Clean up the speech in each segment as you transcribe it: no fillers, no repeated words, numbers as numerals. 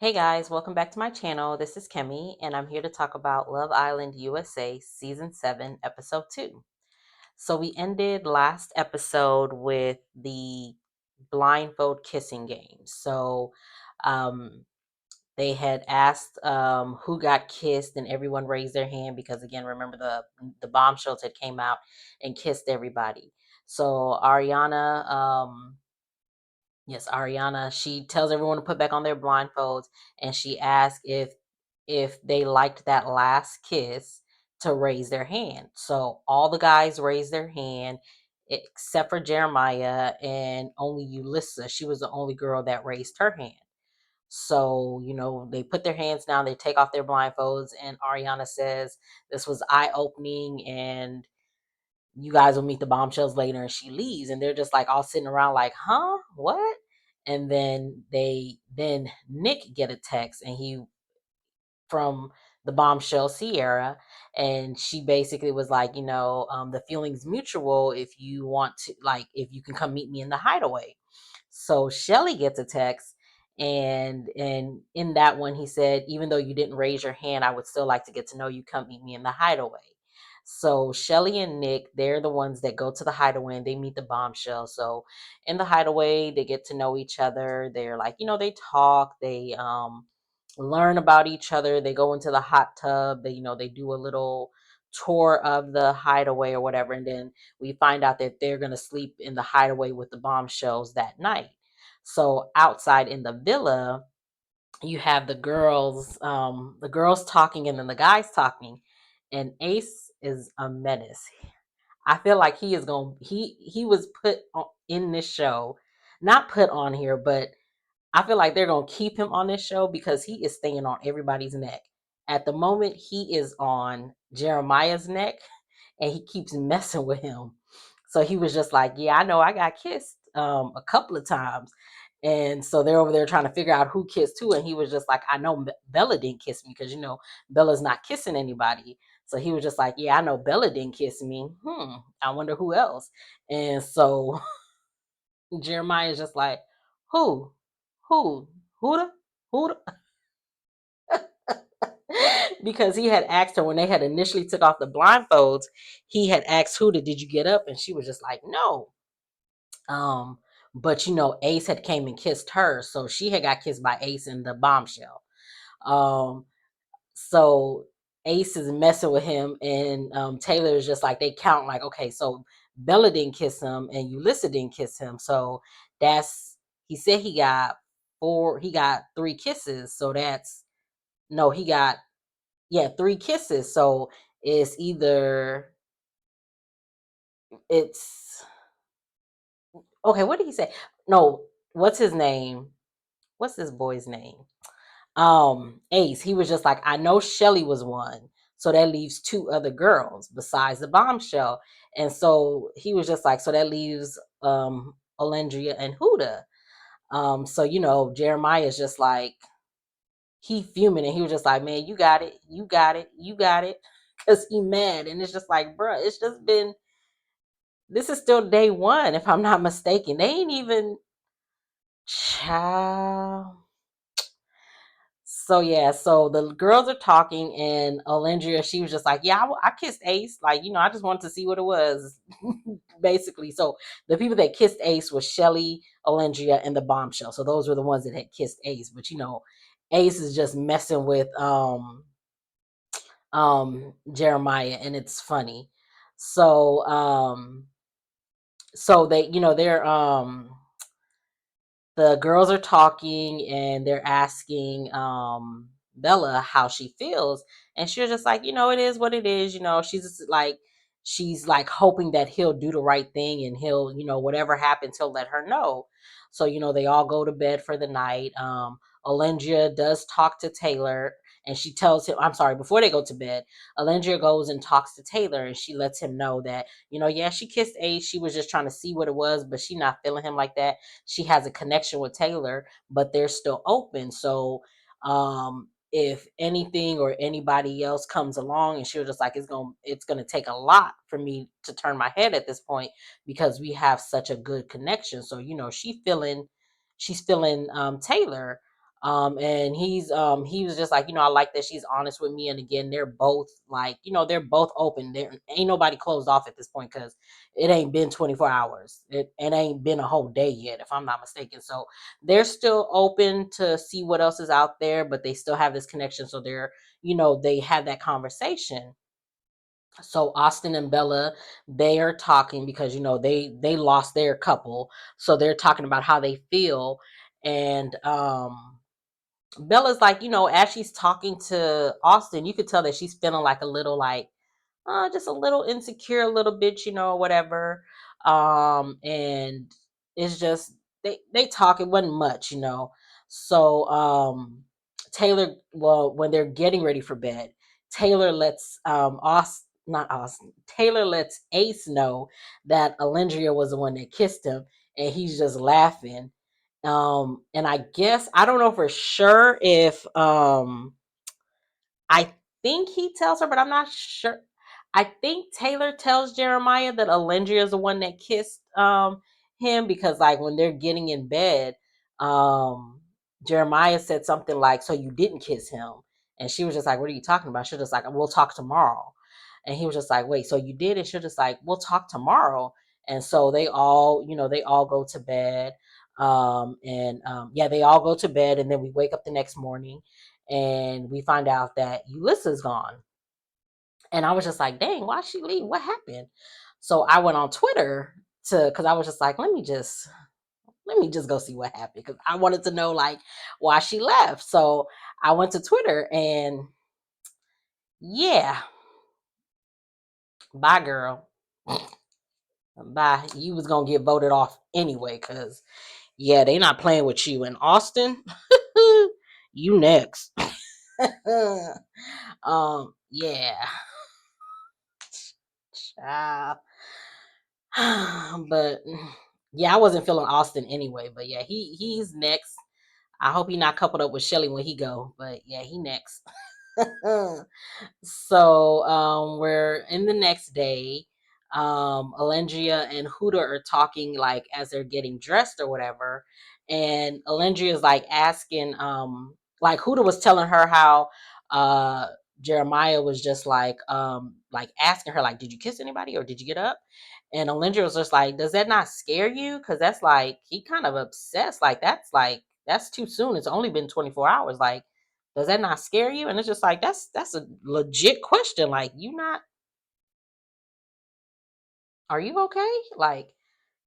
Hey guys, welcome back to my channel. This is Kemi, and I'm here to talk about Love Island USA Season 7, Episode 2. So we ended last episode with the blindfold kissing game. Um, they had asked who got kissed, and everyone raised their hand because, again, remember the bombshells had came out and kissed everybody. So Ariana, she tells everyone to put back on their blindfolds, and she asks if they liked that last kiss to raise their hand. So all the guys raised their hand except for Jeremiah and only Yulissa. She was the only girl that raised her hand. So, they put their hands down, they take off their blindfolds, and Ariana says this was eye-opening and you guys will meet the bombshells later, and she leaves, and they're just like all sitting around like, huh, what? And then Nick get a text, and he from the bombshell Sierra, and she basically was like, the feeling's mutual if you want to, like, if you can come meet me in the hideaway. So Shelley gets a text, and in that one he said, even though you didn't raise your hand, I would still like to get to know you. Come meet me in the hideaway. So Shelley and Nick, they're the ones that go to the hideaway and they meet the bombshell. So in the hideaway, they get to know each other. They're like, they talk, they learn about each other. They go into the hot tub. They do a little tour of the hideaway or whatever, and then we find out that they're going to sleep in the hideaway with the bombshells that night. So outside in the villa, you have the girls talking and then the guys talking, and Ace is a menace. I feel like he is going he was put in this show, not put on here, but I feel like they're going to keep him on this show because he is staying on everybody's neck. At the moment, he is on Jeremiah's neck, and he keeps messing with him. So he was just like, yeah, I know I got kissed a couple of times. And so they're over there trying to figure out who kissed who. And he was just like, I know Bella didn't kiss me because, Bella's not kissing anybody. So he was just like, yeah, I know Bella didn't kiss me. I wonder who else. And so Jeremiah is just like, who? Who? Huda? Huda? Because he had asked her when they had initially took off the blindfolds, he had asked Huda, did you get up? And she was just like, no. Um, but Ace had came and kissed her, so she had got kissed by Ace in the bombshell. Um, so Ace is messing with him, and Taylor is just like, they count like, okay, so Bella didn't kiss him and Yulissa didn't kiss him, so that's he said he got 3 kisses, so that's no, he got, yeah, 3 kisses, so it's either it's okay. What did he say? No, what's his name? What's this boy's name? Ace. He was just like, I know Shelley was one, so that leaves 2 other girls besides the bombshell. And so he was just like, so that leaves Olandria and Huda. So Jeremiah is just like, he fuming, and he was just like, man, you got it, you got it, you got it. Because he mad, and it's just like, bruh, it's just been, this is still day 1 if I'm not mistaken. They ain't even, child. So yeah, so the girls are talking, and Olandria, she was just like, yeah, I kissed Ace, like, I just wanted to see what it was. Basically. So the people that kissed Ace was Shelley, Olandria, and the bombshell. So those were the ones that had kissed Ace. But Ace is just messing with Jeremiah, and it's funny. So they, they're the girls are talking, and they're asking Bella how she feels, and she was just like, it is what it is. She's like hoping that he'll do the right thing, and he'll, whatever happens, he'll let her know. So they all go to bed for the night. Olandria does talk to Taylor, and she tells him, I'm sorry, before they go to bed, Olandria goes and talks to Taylor, and she lets him know that, yeah, she kissed Ace, she was just trying to see what it was, but she not feeling him like that. She has a connection with Taylor, but they're still open. So if anything or anybody else comes along, and she was just like, it's gonna take a lot for me to turn my head at this point, because we have such a good connection. So she's feeling Taylor. And he was just like, I like that she's honest with me. And again, they're both like, they're both open. There ain't nobody closed off at this point because it ain't been 24 hours. It ain't been a whole day yet, if I'm not mistaken. So they're still open to see what else is out there, but they still have this connection. So they have that conversation. So Austin and Bella, they are talking because they lost their couple. So they're talking about how they feel. And Bella's like, as she's talking to Austin, you could tell that she's feeling like a little like, just a little insecure, a little bit, whatever. And it's just they talk. It wasn't much. So Taylor, well, when they're getting ready for bed, Taylor lets Austin, not Austin, Taylor lets Ace know that Olandria was the one that kissed him, and he's just laughing. And I guess I don't know for sure if I think he tells her, but I'm not sure. I think Taylor tells Jeremiah that Olandria is the one that kissed him, because like when they're getting in bed, um Jeremiah said something like, "So you didn't kiss him?" And she was just like, "What are you talking about?" She was just like, "We'll talk tomorrow." And he was just like, "Wait, so you did?" And she was just like, "We'll talk tomorrow." And so they all go to bed. Yeah, they all go to bed, and then we wake up the next morning and we find out that Yulissa's gone. And I was just like, dang, why'd she leave? What happened? So I went on Twitter because I was just like, let me just go see what happened, because I wanted to know like why she left. So I went to Twitter, and yeah, bye girl. Bye. You was gonna get voted off anyway, because yeah, they not playing with you. And Austin, you next. Yeah. Child. But yeah, I wasn't feeling Austin anyway. But yeah, he's next. I hope he not coupled up with Chelley when he go. But yeah, he next. So we're in the next day. Olandria and Huda are talking like as they're getting dressed or whatever. And Olandria is like asking, like Huda was telling her how uh Jeremiah was just like asking her, like, did you kiss anybody or did you get up? And Olandria was just like, does that not scare you? Because that's like he kind of obsessed. That's too soon. It's only been 24 hours. Like, does that not scare you? And it's just like that's a legit question. Like, are you okay? Like,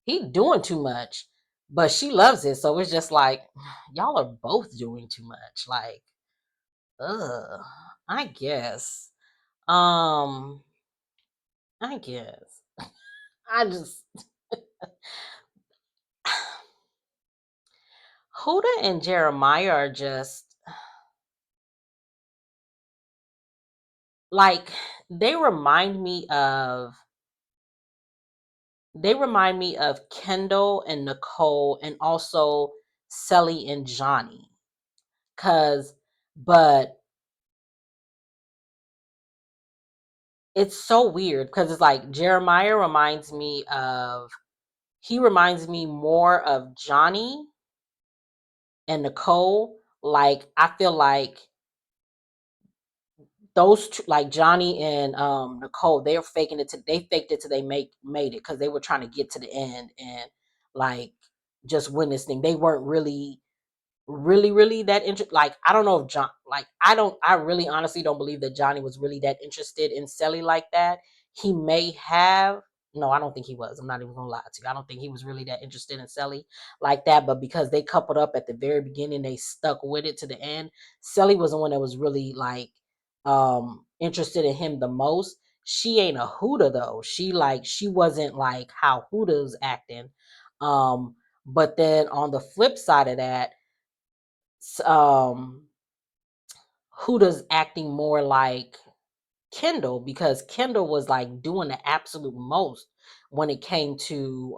he doing too much, but she loves it. So it's just like y'all are both doing too much. Like, ugh, I guess. Um, I guess. I just Huda and Jeremiah are just like they remind me of Kendall and Nicole, and also Celly and Johnny. Cause but it's so weird because it's like Jeremiah reminds me more of Johnny and Nicole. Like I feel like those two, like Johnny and Nicole, they faked it till they made it, because they were trying to get to the end and like just win this thing. They weren't really that interested. Like I don't know if John, like I really honestly don't believe that Johnny was really that interested in Celly like that. He may have. No, I don't think he was. I'm not even gonna lie to you. I don't think he was really that interested in Celly like that. But because they coupled up at the very beginning, they stuck with it to the end. Celly was the one that was really like interested in him the most. She ain't a Huda though. She wasn't like how Huda's acting. Um, but then on the flip side of that, um Huda's acting more like Kendall, because Kendall was like doing the absolute most when it came to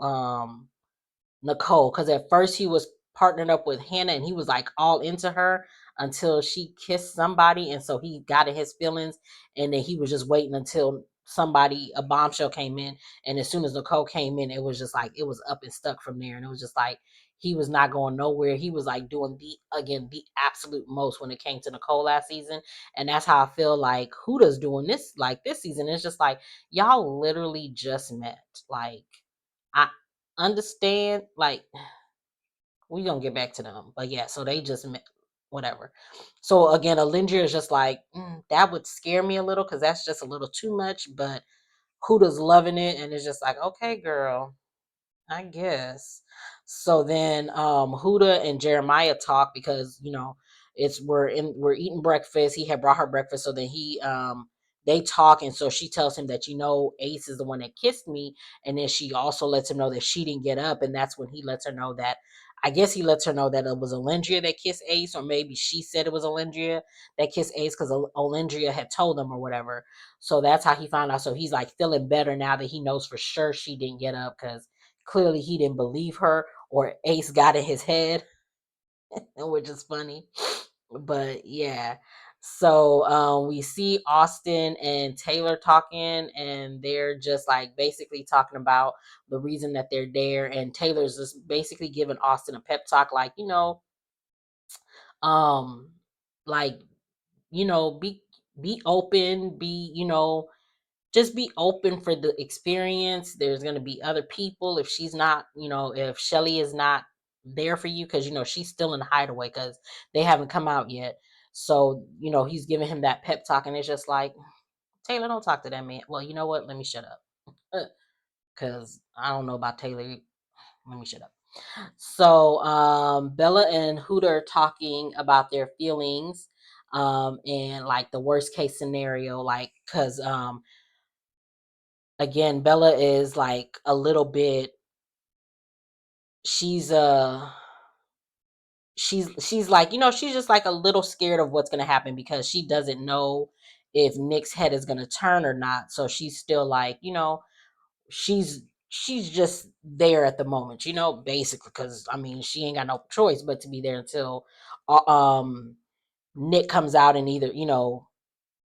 Nicole, because at first he was partnered up with Hannah and he was like all into her until she kissed somebody, and so he got in his feelings, and then he was just waiting until a bombshell came in, and as soon as Nicole came in, it was just like it was up and stuck from there, and it was just like he was not going nowhere. He was like doing the absolute most when it came to Nicole last season. And that's how I feel like Huda's doing this like this season. It's just like y'all literally just met. Like I understand, like we gonna get back to them. But yeah, so they just met, whatever. So again, Olandria is just like, that would scare me a little because that's just a little too much. But Huda's loving it, and it's just like, okay, girl, I guess. So then Huda and Jeremiah talk because, we're eating breakfast. He had brought her breakfast. So then they talk, and so she tells him that, Ace is the one that kissed me. And then she also lets him know that she didn't get up, and that's when he lets her know that, I guess he lets her know that it was Olandria that kissed Ace, or maybe she said it was Olandria that kissed Ace because Olandria had told them or whatever. So that's how he found out. So he's like feeling better now that he knows for sure she didn't get up, because clearly he didn't believe her, or Ace got in his head, which is funny. But yeah. So we see Austin and Taylor talking, and they're just like basically talking about the reason that they're there. And Taylor's just basically giving Austin a pep talk, like, um, like, be open, just be open for the experience. There's going to be other people. If she's not, if Chelley is not there for you, because, she's still in the hideaway because they haven't come out yet. So, he's giving him that pep talk, and it's just like, Taylor, don't talk to that man. Well, you know what? Let me shut up. Because I don't know about Taylor. Let me shut up. So, Bella and Huda are talking about their feelings, and like the worst case scenario, like, because, again, Bella is like a little bit, she's she's like, she's just like a little scared of what's going to happen, because she doesn't know if Nick's head is going to turn or not. So she's still like, she's she's just there at the moment, basically, because I mean, she ain't got no choice but to be there until Nick comes out, and either,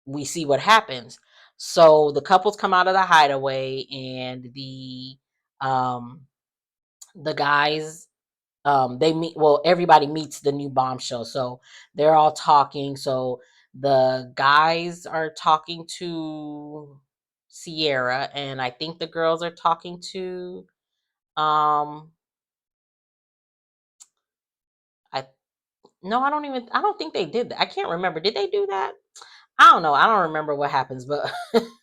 we see what happens. So the couples come out of the hideaway, and um the guys, they meet, well, everybody meets the new bombshell. So they're all talking. So the guys are talking to Sierra, and I think the girls are talking to, um I no, I don't think they did that. I can't remember. Did they do that? I don't know. I don't remember what happens, but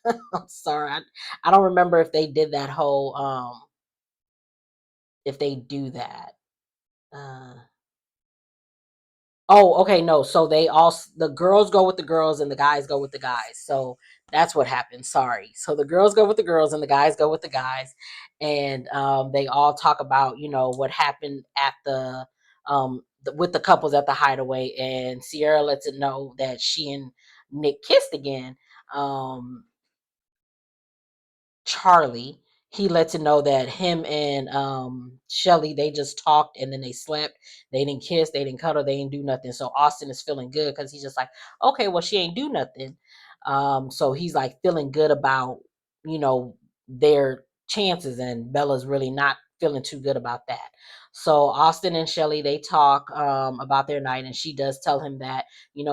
I'm sorry. I don't remember if they did that whole, if they do that. Uh Oh, okay, no. So the girls go with the girls, and the guys go with the guys. So that's what happened. Sorry. So the girls go with the girls, and the guys go with the guys, and they all talk about, what happened at with the couples at the hideaway. And Sierra lets it know that she and Nick kissed again. Um, Charlie, he lets it know that him and Chelley, they just talked, and then they slept. They didn't kiss, they didn't cuddle, they didn't do nothing. So Austin is feeling good because he's just like, okay, well, she ain't do nothing. So he's like feeling good about, you know, their chances, and Bella's really not feeling too good about that. So Austin and Chelley, they talk about their night, and she does tell him that,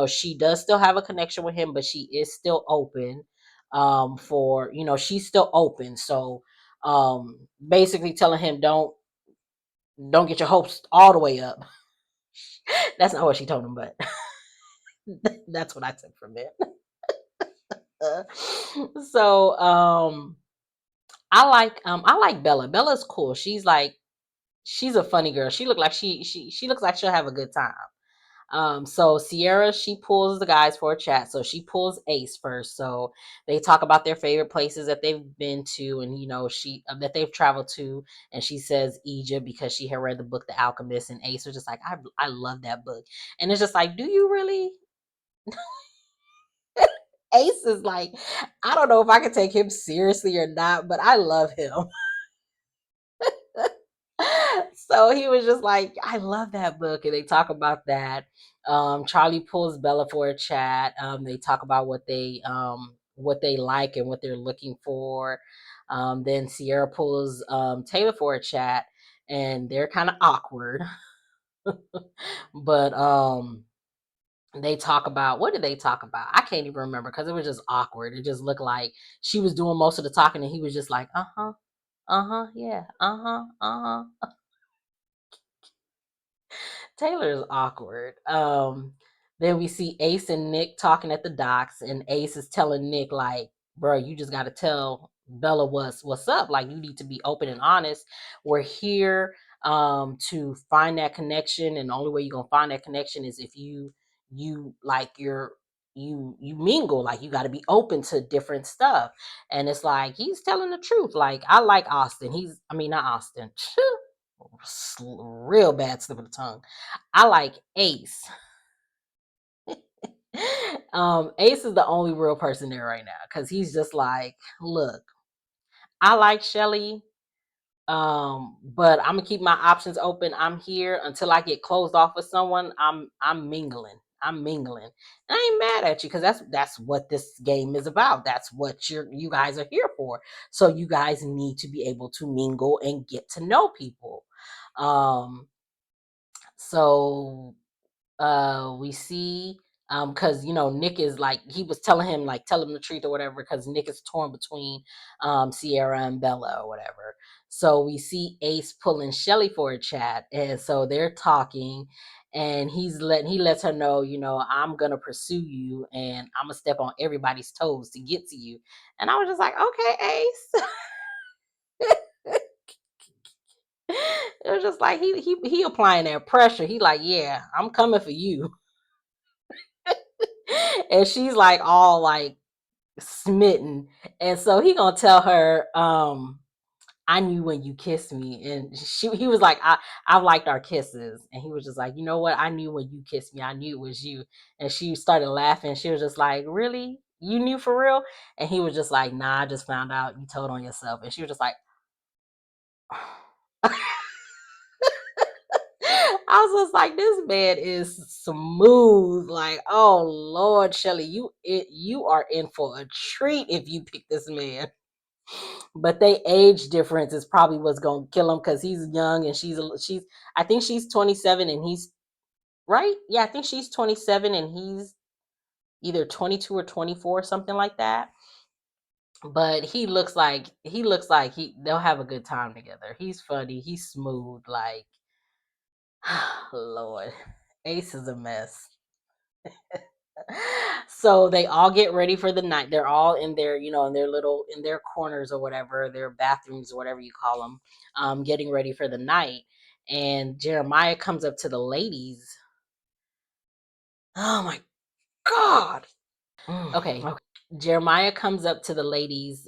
she does still have a connection with him, but she is still open, for, she's still open. So basically telling him, don't get your hopes all the way up. That's not what she told him, but that's what I took from it. So I like Bella. Bella's cool. She's a funny girl. She look like she looks like she'll have a good time. So Sierra, she pulls the guys for a chat. So she pulls Ace first. So they talk about their favorite places that they've been to, and, that they've traveled to. And she says Egypt because she had read the book The Alchemist, and Ace was just like, I love that book. And it's just like, do you really? Ace is like, I don't know if I can take him seriously or not, but I love him. So he was just like, I love that book. And they talk about that. Charlie pulls Bella for a chat. They talk about what they like and what they're looking for. Then Sierra pulls Taylor for a chat. and they're kind of awkward. But they talk about, what did they talk about? I can't even remember because it was just awkward. It just looked like she was doing most of the talking and he was just like, yeah, Taylor is awkward. Then we see Ace and Nick talking at the docks, and Ace is telling Nick, like, bro, you just got to tell Bella what's up. Like, you need to be open and honest. We're here to find that connection, and the only way you're gonna find that connection is if you like you mingle. Like, you got to be open to different stuff. And it's like, he's telling the truth. Like, I like Austin. Not Austin. Real bad slip of the tongue. I like Ace. Ace is the only real person there right now because he's just like, look, I like Chelley, but I'm gonna keep my options open. I'm here until I get closed off with someone. I'm mingling. I'm mingling. And I ain't mad at you because that's what this game is about. That's what you guys are here for. So you guys need to be able to mingle and get to know people. So we see because Nick is like, he was telling him, like, tell him the truth or whatever, because Nick is torn between Sierra and Belle or whatever. So we see Ace pulling Chelley for a chat, and so they're talking, and he lets her know, I'm gonna pursue you and I'm gonna step on everybody's toes to get to you. And I was just like, okay, Ace. It was just like he applying that pressure. He like, yeah, I'm coming for you. And she's like all like smitten. And so he gonna tell her, I knew when you kissed me. And he was like, I liked our kisses. And he was just like, you know what? I knew when you kissed me. I knew it was you. And she started laughing. She was just like, really? You knew for real? And he was just like, nah, I just found out you told on yourself. And she was just like, I was just like, this man is smooth. Like, oh Lord, Chelley, you are in for a treat if you pick this man. But they age difference is probably what's gonna kill him because he's young and she's I think she's 27 and he's right. Yeah, I think she's 27 and he's either 22 or 24, something like that. But he they'll have a good time together. He's funny. He's smooth. Like, Lord, Ace is a mess. So they all get ready for the night. They're all in their, in their corners or whatever, their bathrooms or whatever you call them, getting ready for the night. And Jeremiah comes up to the ladies. Oh my God. Okay. Jeremiah comes up to the ladies'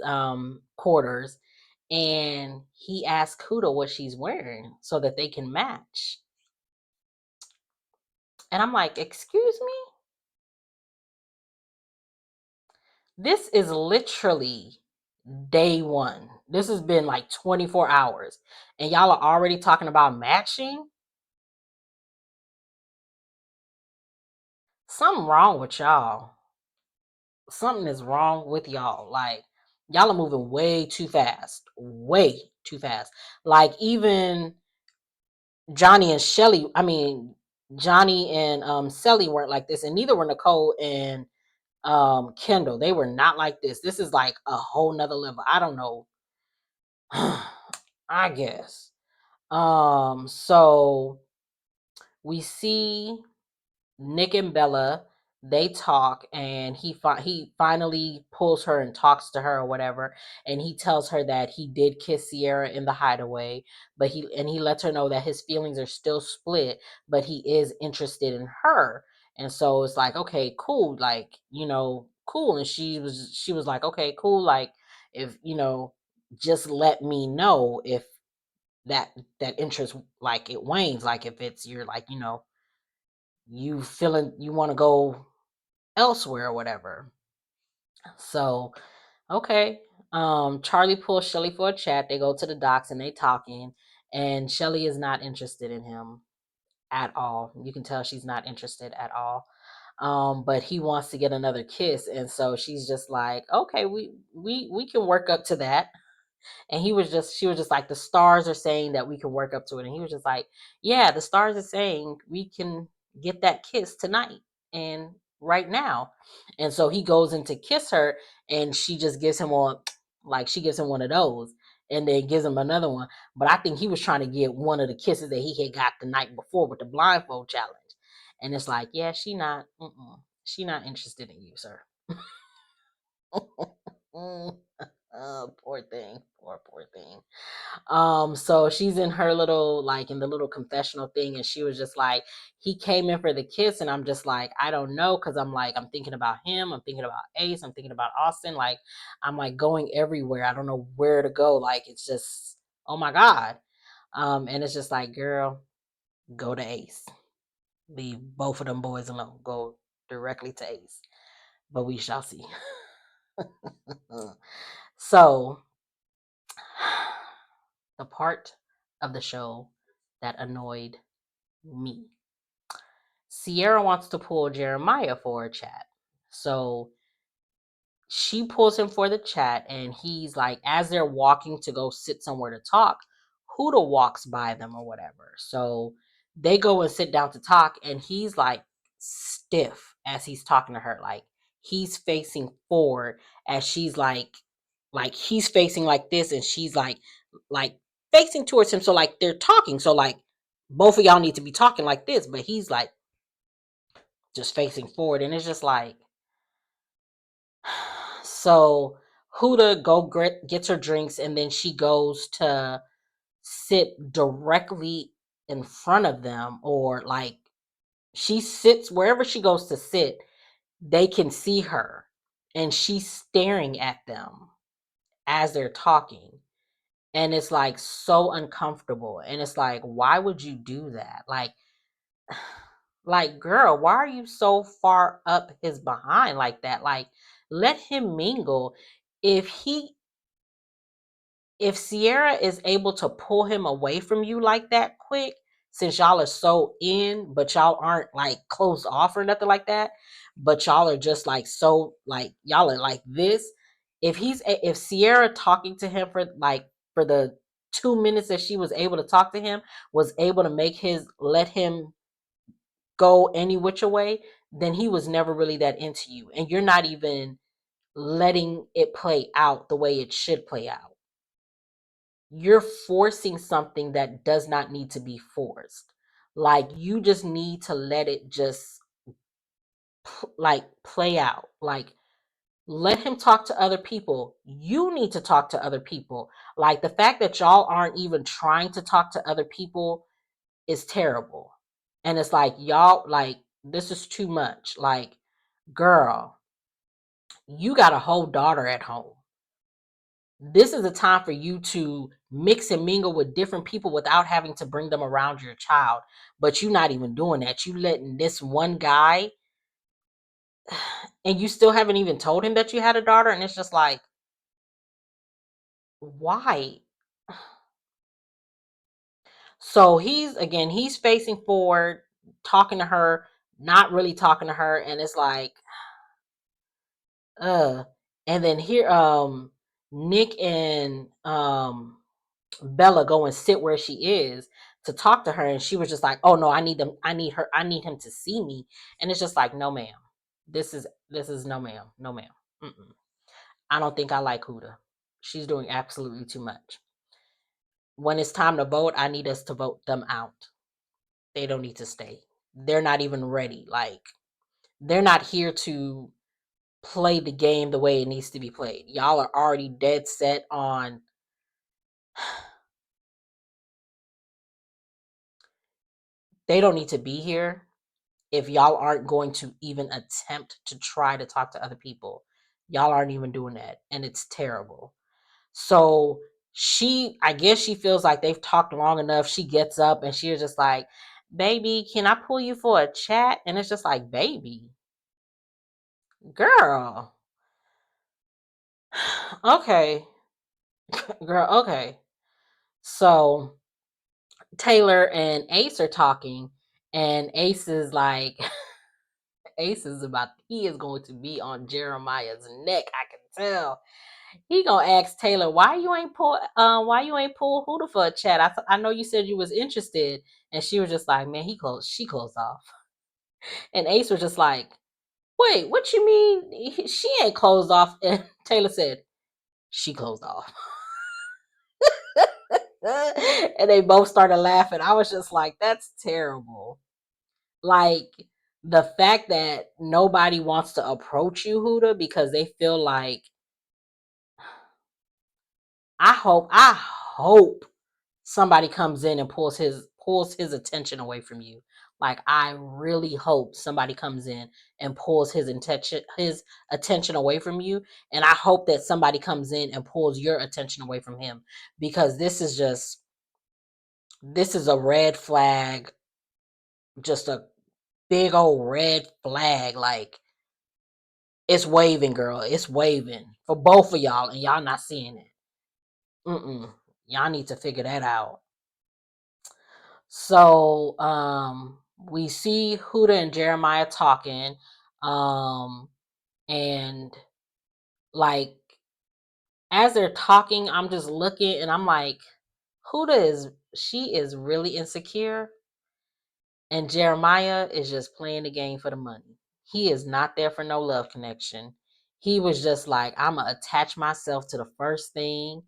quarters, and he asks Huda what she's wearing so that they can match. And I'm like, excuse me? This is literally day one. This has been like 24 hours. And y'all are already talking about matching? Something wrong with y'all. Something is wrong with y'all. Like, y'all are moving way too fast. Way too fast. Like, even Johnny and Shelley, Johnny and Shelly weren't like this, and neither were Nicole and Kendall. They were not like this. This is like a whole nother level. I don't know. I guess. So we see Nick and Bella, they talk, and he finally pulls her and talks to her or whatever, and he tells her that he did kiss Sierra in the hideaway, but he lets her know that his feelings are still split, but he is interested in her. And so it's like, okay, cool, like, cool. And she was like, okay, cool, like, if just let me know if that interest, like, it wanes, like if it's, you're like, you feeling you want to go elsewhere or whatever. So, okay. Charlie pulls Chelley for a chat. They go to the docks and they talking, and Chelley is not interested in him at all. You can tell she's not interested at all. But he wants to get another kiss, and so she's just like, okay, we can work up to that. And she was just like, the stars are saying that we can work up to it. And he was just like, yeah, the stars are saying we can get that kiss tonight and right now. And so he goes in to kiss her, and she just gives him she gives him one of those, and then gives him another one. But I think he was trying to get one of the kisses that he had got the night before with the blindfold challenge. And it's like, yeah, she not interested in you, sir. Oh, poor thing. Poor thing. So she's in her little, like, in the little confessional thing, and she was just like, he came in for the kiss, and I'm just like, I don't know, because I'm like, I'm thinking about him, I'm thinking about Ace, I'm thinking about Austin, like, I'm like going everywhere. I don't know where to go. Like, it's just, oh my God. And it's just like, girl, go to Ace. Leave both of them boys alone. Go directly to Ace. But we shall see. So the part of the show that annoyed me. Sierra wants to pull Jeremiah for a chat. So she pulls him for the chat, and he's like, as they're walking to go sit somewhere to talk, Huda walks by them or whatever. So they go and sit down to talk, and he's like stiff as he's talking to her. Like, he's facing forward as she's like he's facing like this, and she's like facing towards him. So like they're talking. So like both of y'all need to be talking like this, but he's like just facing forward, and it's just like, so Huda gets her drinks, and then she goes to sit directly in front of them, or like she sits wherever she goes to sit, they can see her, and she's staring at them as they're talking. And it's like so uncomfortable. And it's like, why would you do that? Like, girl, why are you so far up his behind like that? Like, let him mingle. If Sierra is able to pull him away from you like that quick, since y'all are so in, but y'all aren't like closed off or nothing like that, but y'all are just like so, like, y'all are like this. If Sierra talking to him for the 2 minutes that she was able to talk to him, was able to let him go any which way, then he was never really that into you. And you're not even letting it play out the way it should play out. You're forcing something that does not need to be forced. Like, you just need to let it just play out. Like, let him talk to other people. You need to talk to other people. Like, the fact that y'all aren't even trying to talk to other people is terrible. And it's like, y'all, like, this is too much. Like, girl, you got a whole daughter at home. This is a time for you to mix and mingle with different people without having to bring them around your child. But you're not even doing that. You letting this one guy, and you still haven't even told him that you had a daughter. And it's just like, why? So he's facing forward, talking to her, not really talking to her. And it's like, and then here, Nick and Belle-A go and sit where she is to talk to her, and she was just like, oh no, I need him to see me. And it's just like, no ma'am, this is no ma'am, no ma'am. Mm-mm. I don't think I like Huda. She's doing absolutely too much. When it's time to vote, I need us to vote them out. They don't need to stay. They're not even ready. Like, they're not here to play the game the way it needs to be played. Y'all are already dead set on, they don't need to be here if y'all aren't going to even attempt to try to talk to other people. Y'all aren't even doing that, and it's terrible. So I guess she feels like they've talked long enough. She gets up and she's just like, baby, can I pull you for a chat? And it's just like, baby, girl, okay, girl, okay. So Taylor and Ace are talking, and Ace is like, he is going to be on Jeremiah's neck. I can tell. He gonna ask Taylor, why you ain't pull Huda for a chat? I know you said you was interested. And she was just like, man, she closed off. And Ace was just like, wait, what you mean? She ain't closed off. And Taylor said, she closed off. And they both started laughing. I was just like, that's terrible. Like, the fact that nobody wants to approach you, Huda, because they feel like, I hope somebody comes in and pulls his attention away from you. Like, I really hope somebody comes in and pulls his attention away from you. And I hope that somebody comes in and pulls your attention away from him, because this is a red flag, just a big old red flag. Like, it's waving, girl. It's waving for both of y'all, and y'all not seeing it. Y'all need to figure that out. So we see Huda and Jeremiah talking, and like, as they're talking, I'm just looking and I'm like, she is really insecure, and Jeremiah is just playing the game for the money. He is not there for no love connection. He was just like, I'm gonna attach myself to the first thing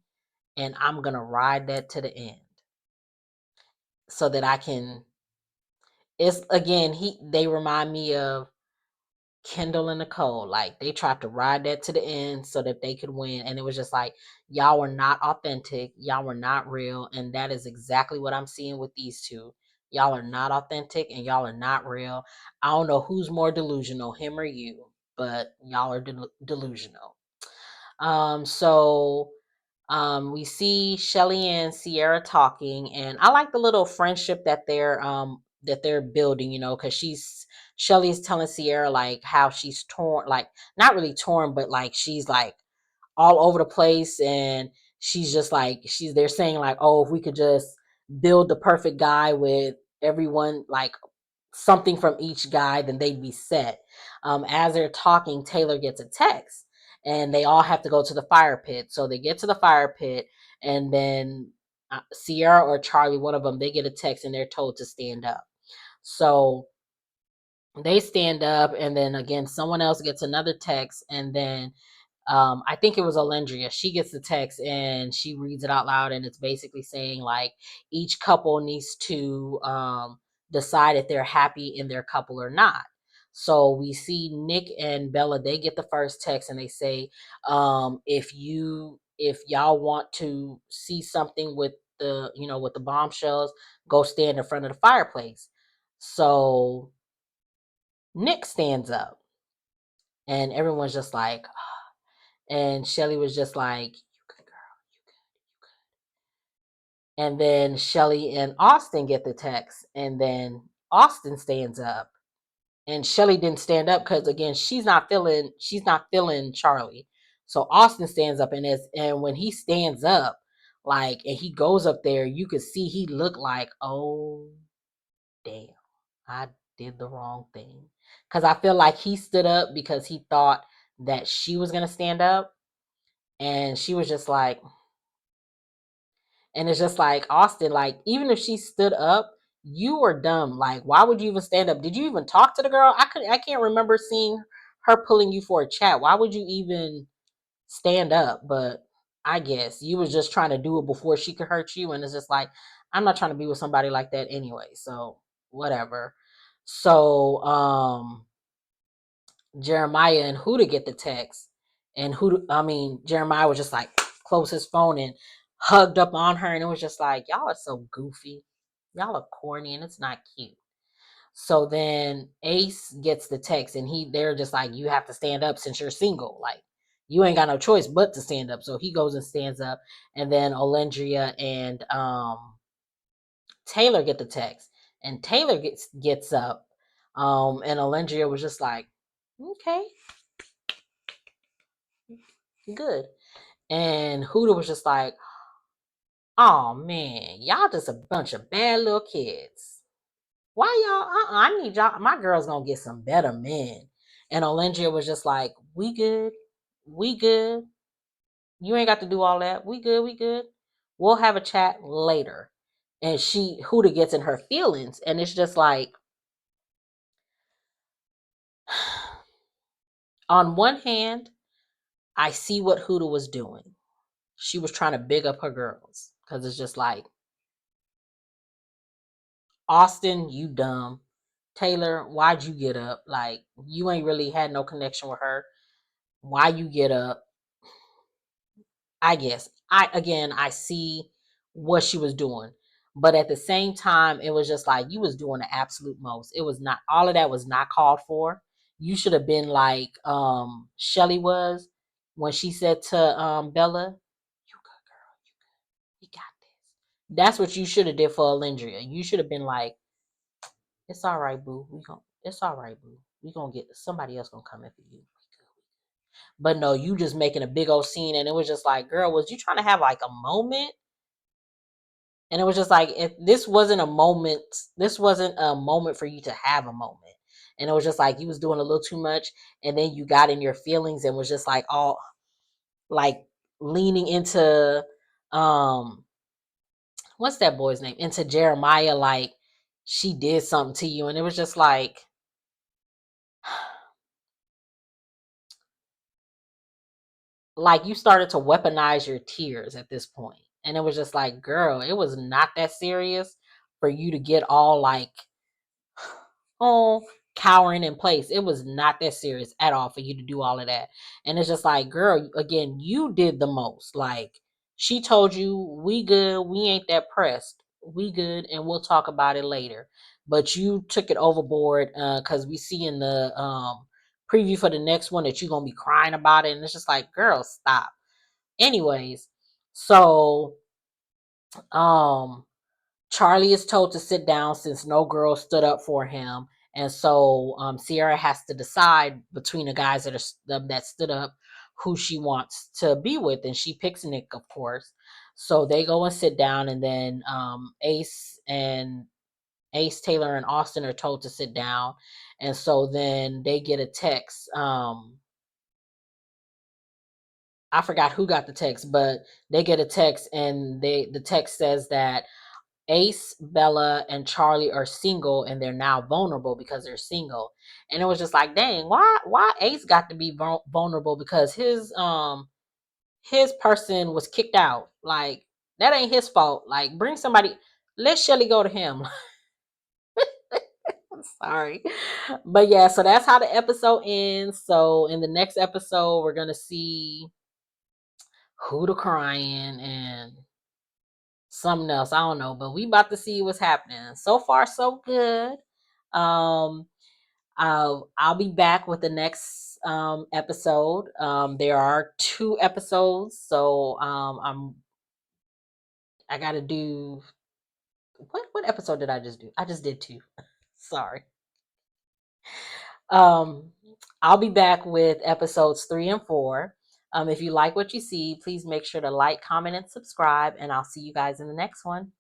and I'm gonna ride that to the end so that I can. It's again, they remind me of Kendall and Nicole. Like, they tried to ride that to the end so that they could win, and it was just like, y'all were not authentic, y'all were not real, and that is exactly what I'm seeing with these two. Y'all are not authentic and y'all are not real. I don't know who's more delusional, him or you, but y'all are delusional. So we see Chelley and Sierra talking, and I like the little friendship that they're building, because Chelley's telling Sierra like how she's torn, like, not really torn, but like she's like all over the place, and she's just like, they're saying like, oh, if we could just build the perfect guy with everyone, like something from each guy, then they'd be set. As they're talking, Taylor gets a text, and they all have to go to the fire pit. So they get to the fire pit, and then Sierra or Charlie, one of them, they get a text and they're told to stand up. So they stand up, and then again, someone else gets another text, and then I think it was Olandria. She gets the text and she reads it out loud, and it's basically saying like, each couple needs to decide if they're happy in their couple or not. So we see Nick and Belle-A, they get the first text, and they say, if y'all want to see something with the bombshells, go stand in front of the fireplace. So Nick stands up, and everyone's just like, and Chelley was just like, you good girl, you good, you good. And then Chelley and Austin get the text, and then Austin stands up. And Chelley didn't stand up because again, she's not feeling Charlie. So Austin stands up, and when he stands up, like, and he goes up there, you could see he looked like, oh damn, I did the wrong thing. Because I feel like he stood up because he thought that she was gonna stand up, and she was just like, and it's just like, Austin, like, even if she stood up, you were dumb. Like, why would you even stand up? Did you even talk to the girl? I can't remember seeing her pulling you for a chat. Why would you even stand up? But I guess you was just trying to do it before she could hurt you. And it's just like, I'm not trying to be with somebody like that anyway. So whatever. So Jeremiah and Huda get the text, and Jeremiah was just like, close his phone and hugged up on her, and it was just like, y'all are so goofy, y'all are corny, and it's not cute. So then Ace gets the text, and they're just like, you have to stand up since you're single, like, you ain't got no choice but to stand up. So he goes and stands up, and then Olandria and Taylor get the text, and Taylor gets up, and Olandria was just like, okay, good. And Huda was just like, oh man, y'all just a bunch of bad little kids. Why y'all? I need y'all. My girl's gonna get some better men. And Olandria was just like, we good. We good. You ain't got to do all that. We good, we good. We'll have a chat later. And Huda gets in her feelings, and it's just like, on one hand, I see what Huda was doing. She was trying to big up her girls, because it's just like, Austin, you dumb. Taylor, why'd you get up? Like, you ain't really had no connection with her. Why you get up? I guess. I see what she was doing. But at the same time, it was just like, you was doing the absolute most. It was not, all of that was not called for. You should have been like Chelley was when she said to Belle-A, "You good girl, you good. We got this." That's what you should have did for Olandria. You should have been like, "It's all right, boo. It's all right, boo. We gonna get somebody else gonna come in for you." But no, you just making a big old scene, and it was just like, girl, was you trying to have like a moment? And it was just like, if this wasn't a moment, this wasn't a moment for you to have a moment. And it was just like you was doing a little too much, and then you got in your feelings and was just like all like leaning into what's that boy's name? Into Jeremiah, like she did something to you, and it was just like you started to weaponize your tears at this point. And it was just like, girl, it was not that serious for you to get all like, oh, cowering in place. It was not that serious at all for you to do all of that. And it's just like, girl, again, you did the most. Like, she told you, we good, we ain't that pressed. We good, and we'll talk about it later. But you took it overboard because we see in the preview for the next one that you're gonna be crying about it. And it's just like, girl, stop. Anyways, so Charlie is told to sit down since no girl stood up for him, and so Sierra has to decide between the guys that stood up who she wants to be with, and she picks Nick, of course. So they go and sit down, and then Ace, Taylor, and Austin are told to sit down, and so then they get a text. I forgot who got the text, but they get a text, and the text says that Ace, Belle-A, and Charlie are single, and they're now vulnerable because they're single. And it was just like, dang, why Ace got to be vulnerable because his person was kicked out. Like, that ain't his fault. Like, bring somebody. Let Shelley go to him. Sorry. But yeah, so that's how the episode ends. So in the next episode, we're gonna see Huda crying and something else. I don't know, but we about to see what's happening. So far, so good. Um, I'll be back with the next episode. There are 2 episodes, so I gotta do what episode did I just do? I just did 2. Sorry. Um, I'll be back with episodes 3 and 4. If you like what you see, please make sure to like, comment, and subscribe, and I'll see you guys in the next one.